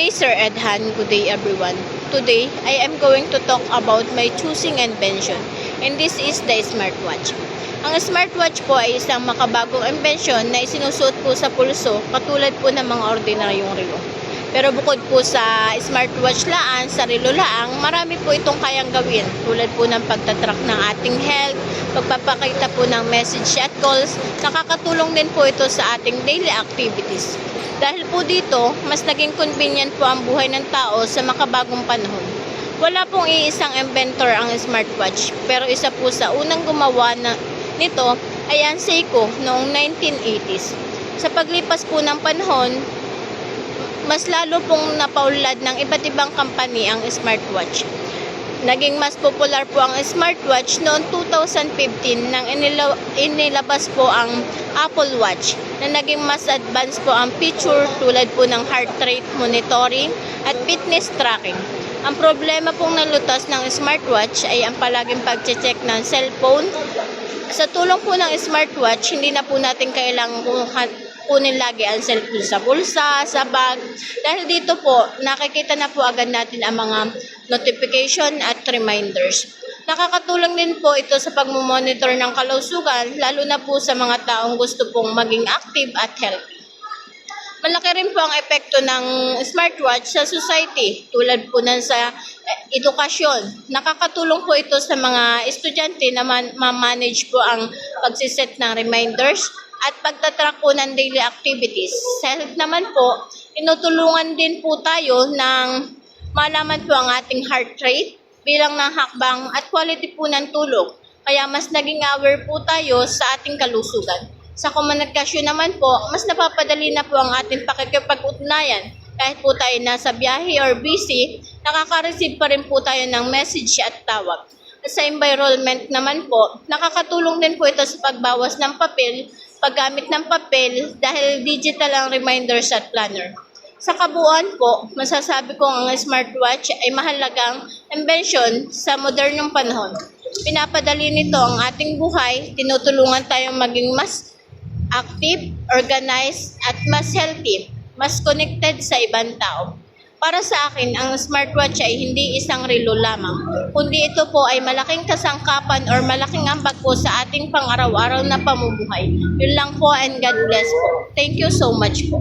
day, Sir Edhan. Good day, everyone. Today, I am going to talk about my choosing invention, and this is the smartwatch. Ang smartwatch po ay isang makabagong invention na isinusuot po sa pulso katulad po ng mga ordinaryong relo. Pero bukod po sa smartwatch laan, sa relo laang, marami po itong kayang gawin tulad po ng pagtatrack ng ating health, pagpapakita po ng message at calls, nakakatulong din po ito sa ating daily activities. Dahil po dito, mas naging convenient po ang buhay ng tao sa makabagong panahon. Wala pong iisang inventor ang smartwatch, pero isa po sa unang gumawa nito ay ang Seiko noong 1980s. Sa paglipas po ng panahon, mas lalo pong napaunlad ng iba't ibang company ang smartwatch. Naging mas popular po ang smartwatch noong 2015 nang inilabas po ang Apple Watch na naging mas advanced po ang feature tulad po ng heart rate monitoring at fitness tracking. Ang problema pong nalutas ng smartwatch ay ang palaging pag-check ng cellphone. Sa tulong po ng smartwatch, hindi na po natin kailangang kunin lagi ang cellphone sa bulsa, sa bag. Dahil dito po, nakikita na po agad natin ang mga notification at reminders. Nakakatulong din po ito sa pagmumonitor ng kalusugan, lalo na po sa mga taong gusto pong maging active at healthy. Malaki rin po ang epekto ng smartwatch sa society, tulad po ng sa edukasyon. Nakakatulong po ito sa mga estudyante na ma-manage po ang pagsiset ng reminders at pagtatrack po ng daily activities. Sa health naman po, inutulungan din po tayo ng malaman po ang ating heart rate, bilang ng hakbang at quality po ng tulog. Kaya mas naging aware po tayo sa ating kalusugan. Sa komunikasyon naman po, mas napapadali na po ang ating pakikipag-ugnayan. Kahit po tayo nasa biyahe or busy, nakaka-receive pa rin po tayo ng message at tawag. Sa environment naman po, nakakatulong din po ito sa pagbawas ng papel, paggamit ng papel dahil digital ang reminders at planner. Sa kabuuan po, masasabi ko ang smartwatch ay mahalagang invention sa modernong panahon. Pinapadali nito ang ating buhay, tinutulungan tayong maging mas active, organized, at mas healthy, mas connected sa ibang tao. Para sa akin, ang smartwatch ay hindi isang relo lamang, kundi ito po ay malaking kasangkapan or malaking ambag po sa ating pang-araw-araw na pamumuhay. Yun lang po, and God bless po. Thank you so much po.